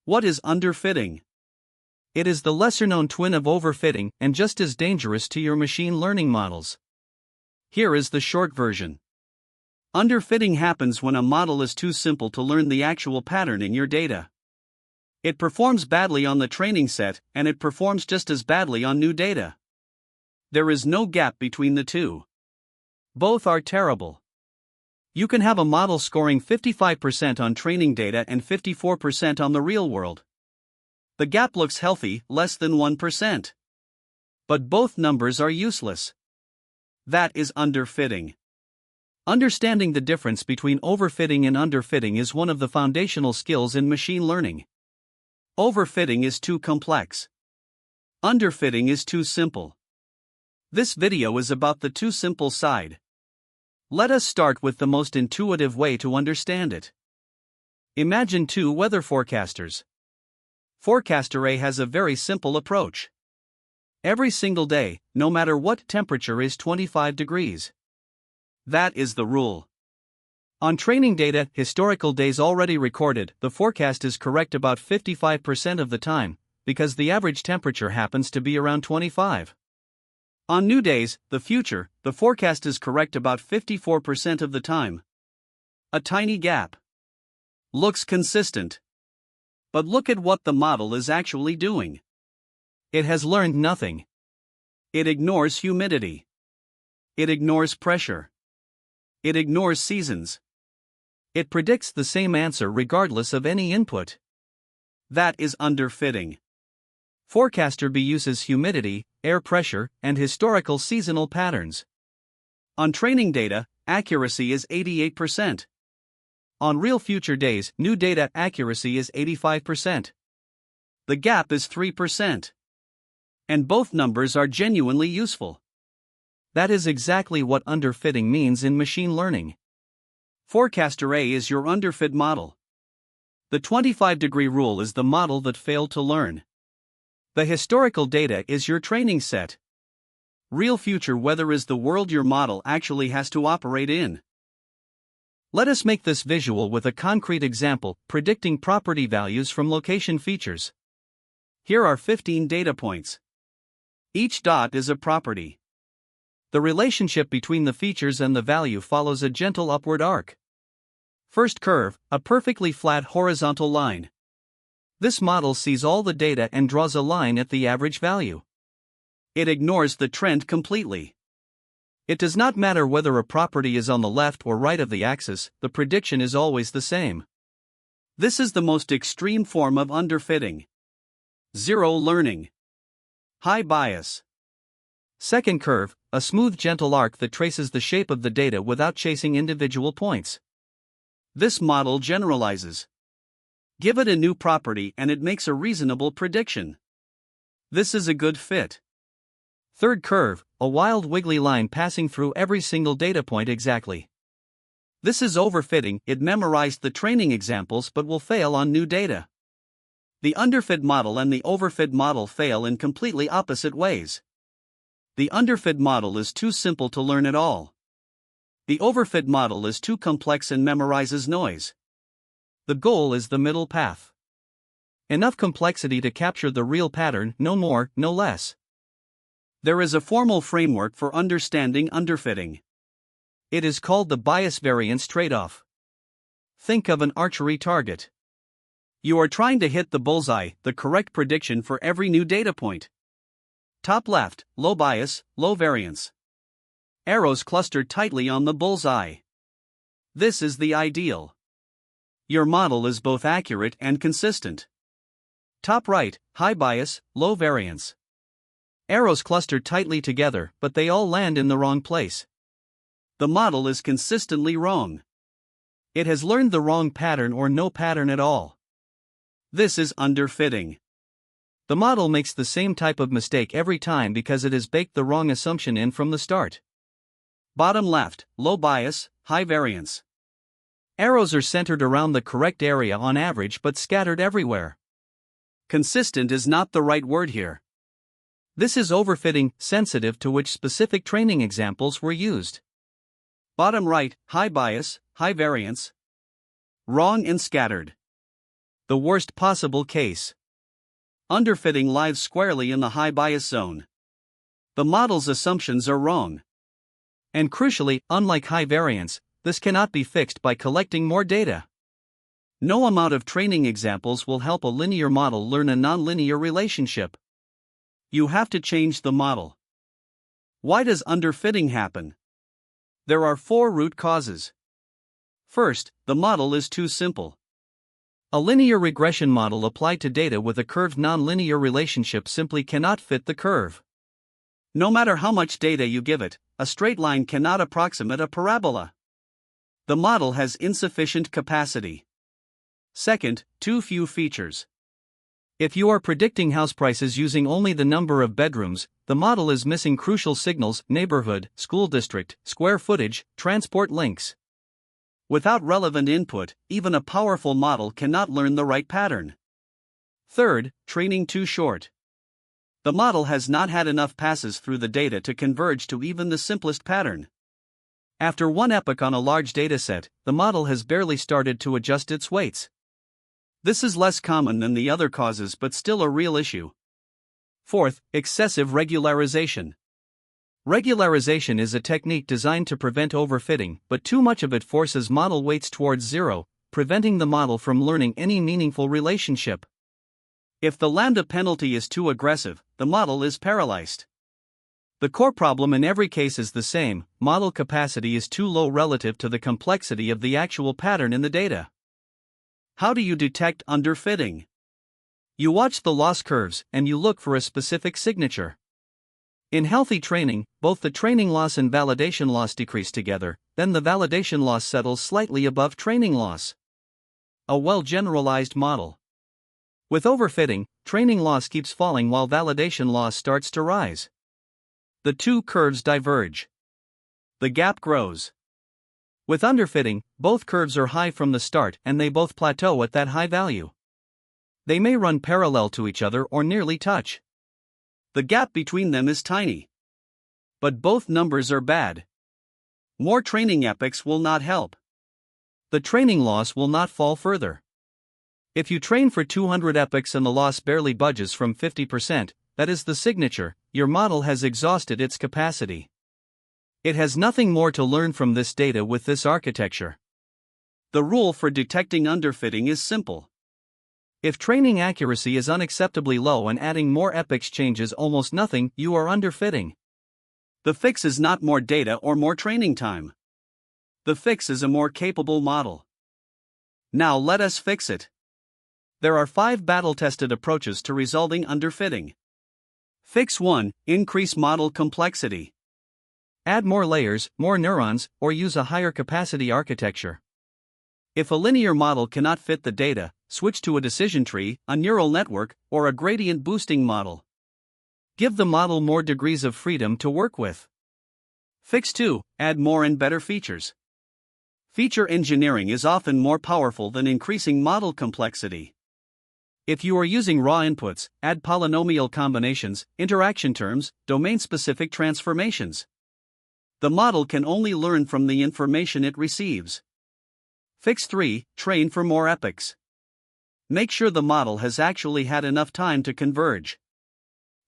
What is underfitting? It is the lesser-known twin of overfitting and just as dangerous to your machine learning models. Here is the short version. Underfitting happens when a model is too simple to learn the actual pattern in your data. It performs badly on the training set, and it performs just as badly on new data. There is no gap between the two. Both are terrible. You can have a model scoring 55% on training data and 54% on the real world. The gap looks healthy, less than 1%. But both numbers are useless. That is underfitting. Understanding the difference between overfitting and underfitting is one of the foundational skills in machine learning. Overfitting is too complex. Underfitting is too simple. This video is about the too simple side. Let us start with the most intuitive way to understand it. Imagine two weather forecasters. Forecaster A has a very simple approach. Every single day, no matter what temperature, is 25 degrees. That is the rule. On training data, historical days already recorded, the forecast is correct about 55% of the time, because the average temperature happens to be around 25. On new days, the future, the forecast is correct about 54% of the time. A tiny gap. Looks consistent. But look at what the model is actually doing. It has learned nothing. It ignores humidity. It ignores pressure. It ignores seasons. It predicts the same answer regardless of any input. That is underfitting. Forecaster B uses humidity, air pressure, and historical seasonal patterns. On training data, accuracy is 88%. On real future days, new data accuracy is 85%. The gap is 3%. And both numbers are genuinely useful. That is exactly what underfitting means in machine learning. Forecaster A is your underfit model. The 25-degree rule is the model that failed to learn. The historical data is your training set. Real future weather is the world your model actually has to operate in. Let us make this visual with a concrete example, predicting property values from location features. Here are 15 data points. Each dot is a property. The relationship between the features and the value follows a gentle upward arc. First curve, a perfectly flat horizontal line. This model sees all the data and draws a line at the average value. It ignores the trend completely. It does not matter whether a property is on the left or right of the axis, the prediction is always the same. This is the most extreme form of underfitting. Zero learning. High bias. Second curve, a smooth gentle arc that traces the shape of the data without chasing individual points. This model generalizes. Give it a new property and it makes a reasonable prediction. This is a good fit. Third curve, a wild wiggly line passing through every single data point exactly. This is overfitting, it memorized the training examples but will fail on new data. The underfit model and the overfit model fail in completely opposite ways. The underfit model is too simple to learn at all. The overfit model is too complex and memorizes noise. The goal is the middle path. Enough complexity to capture the real pattern, no more, no less. There is a formal framework for understanding underfitting. It is called the bias-variance trade-off. Think of an archery target. You are trying to hit the bullseye, the correct prediction for every new data point. Top left, low bias, low variance. Arrows clustered tightly on the bullseye. This is the ideal. Your model is both accurate and consistent. Top right, high bias, low variance. Arrows clustered tightly together, but they all land in the wrong place. The model is consistently wrong. It has learned the wrong pattern or no pattern at all. This is underfitting. The model makes the same type of mistake every time because it has baked the wrong assumption in from the start. Bottom left, low bias, high variance. Arrows are centered around the correct area on average but scattered everywhere. Consistent is not the right word here. This is overfitting, sensitive to which specific training examples were used. Bottom right, high bias, high variance. Wrong and scattered. The worst possible case. Underfitting lies squarely in the high bias zone. The model's assumptions are wrong. And crucially, unlike high variance, this cannot be fixed by collecting more data. No amount of training examples will help a linear model learn a nonlinear relationship. You have to change the model. Why does underfitting happen? There are 4 root causes. First, the model is too simple. A linear regression model applied to data with a curved nonlinear relationship simply cannot fit the curve. No matter how much data you give it, a straight line cannot approximate a parabola. The model has insufficient capacity. Second, too few features. If you are predicting house prices using only the number of bedrooms, the model is missing crucial signals: neighborhood, school district, square footage, transport links. Without relevant input, even a powerful model cannot learn the right pattern. Third, training too short. The model has not had enough passes through the data to converge to even the simplest pattern. After one epoch on a large dataset, the model has barely started to adjust its weights. This is less common than the other causes but still a real issue. Fourth, excessive regularization. Regularization is a technique designed to prevent overfitting, but too much of it forces model weights towards zero, preventing the model from learning any meaningful relationship. If the lambda penalty is too aggressive, the model is paralyzed. The core problem in every case is the same: model capacity is too low relative to the complexity of the actual pattern in the data. How do you detect underfitting? You watch the loss curves and you look for a specific signature. In healthy training, both the training loss and validation loss decrease together, then the validation loss settles slightly above training loss. A well-generalized model. With overfitting, training loss keeps falling while validation loss starts to rise. The two curves diverge. The gap grows. With underfitting, both curves are high from the start and they both plateau at that high value. They may run parallel to each other or nearly touch. The gap between them is tiny. But both numbers are bad. More training epochs will not help. The training loss will not fall further. If you train for 200 epochs and the loss barely budges from 50%, that is the signature, your model has exhausted its capacity. It has nothing more to learn from this data with this architecture. The rule for detecting underfitting is simple. If training accuracy is unacceptably low and adding more epochs changes almost nothing, you are underfitting. The fix is not more data or more training time. The fix is a more capable model. Now let us fix it. There are 5 battle-tested approaches to resolving underfitting. Fix 1: increase model complexity. Add more layers, more neurons, or use a higher capacity architecture. If a linear model cannot fit the data, switch to a decision tree, a neural network, or a gradient boosting model. Give the model more degrees of freedom to work with. Fix 2: add more and better features. Feature engineering is often more powerful than increasing model complexity. If you are using raw inputs, add polynomial combinations, interaction terms, domain-specific transformations. The model can only learn from the information it receives. Fix 3: train for more epochs. Make sure the model has actually had enough time to converge.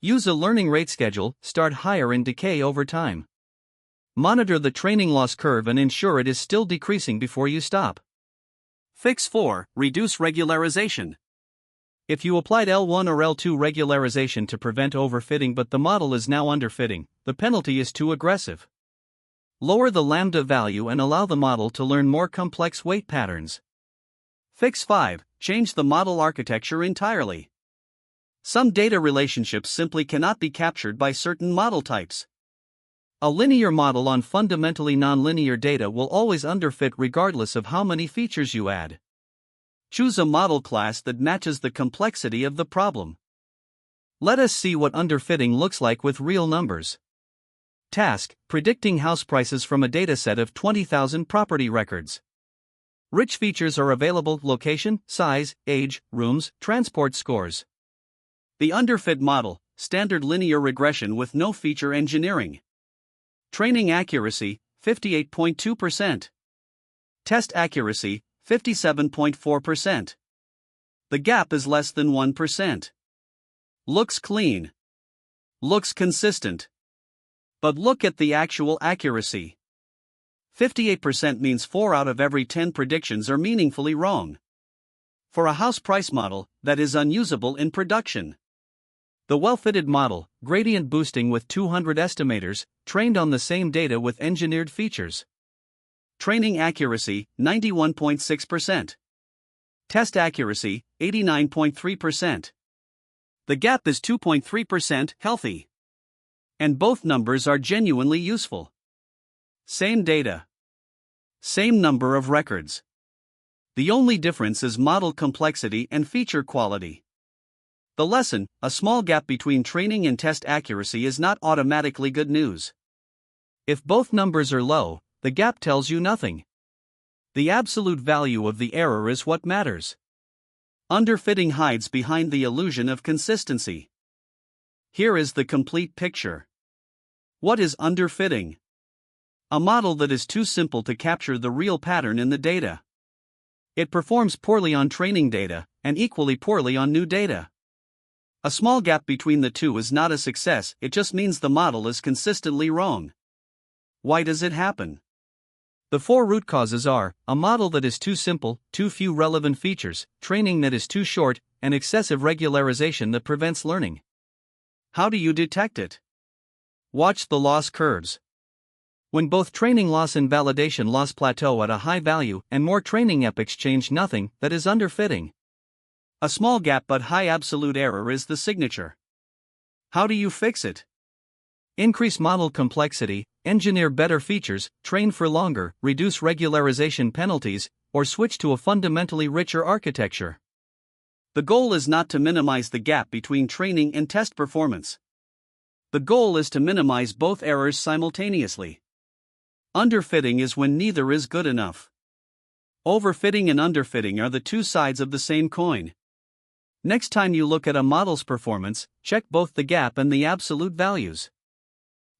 Use a learning rate schedule, start higher and decay over time. Monitor the training loss curve and ensure it is still decreasing before you stop. Fix 4: reduce regularization. If you applied L1 or L2 regularization to prevent overfitting but the model is now underfitting, the penalty is too aggressive. Lower the lambda value and allow the model to learn more complex weight patterns. Fix 5: change the model architecture entirely. Some data relationships simply cannot be captured by certain model types. A linear model on fundamentally nonlinear data will always underfit regardless of how many features you add. Choose a model class that matches the complexity of the problem. Let us see what underfitting looks like with real numbers. Task: predicting house prices from a dataset of 20,000 property records. Rich features are available: location, size, age, rooms, transport scores. The underfit model: standard linear regression with no feature engineering. Training accuracy: 58.2%. Test accuracy: 57.4%. The gap is less than 1%. Looks clean. Looks consistent. But look at the actual accuracy. 58% means 4 out of every 10 predictions are meaningfully wrong. For a house price model, that is unusable in production. The well-fitted model, gradient boosting with 200 estimators, trained on the same data with engineered features. Training accuracy, 91.6%. Test accuracy, 89.3%. The gap is 2.3% healthy. And both numbers are genuinely useful. Same data. Same number of records. The only difference is model complexity and feature quality. The lesson: a small gap between training and test accuracy is not automatically good news. If both numbers are low, the gap tells you nothing. The absolute value of the error is what matters. Underfitting hides behind the illusion of consistency. Here is the complete picture. What is underfitting? A model that is too simple to capture the real pattern in the data. It performs poorly on training data, and equally poorly on new data. A small gap between the two is not a success, it just means the model is consistently wrong. Why does it happen? The 4 root causes are: a model that is too simple, too few relevant features, training that is too short, and excessive regularization that prevents learning. How do you detect it? Watch the loss curves. When both training loss and validation loss plateau at a high value and more training epochs change nothing, that is underfitting. A small gap but high absolute error is the signature. How do you fix it? Increase model complexity, engineer better features, train for longer, reduce regularization penalties, or switch to a fundamentally richer architecture. The goal is not to minimize the gap between training and test performance. The goal is to minimize both errors simultaneously. Underfitting is when neither is good enough. Overfitting and underfitting are the two sides of the same coin. Next time you look at a model's performance, check both the gap and the absolute values.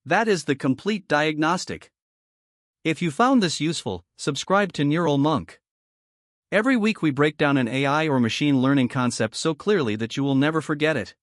That is the complete diagnostic. If you found this useful, subscribe to Neural Monk. Every week we break down an AI or machine learning concept so clearly that you will never forget it.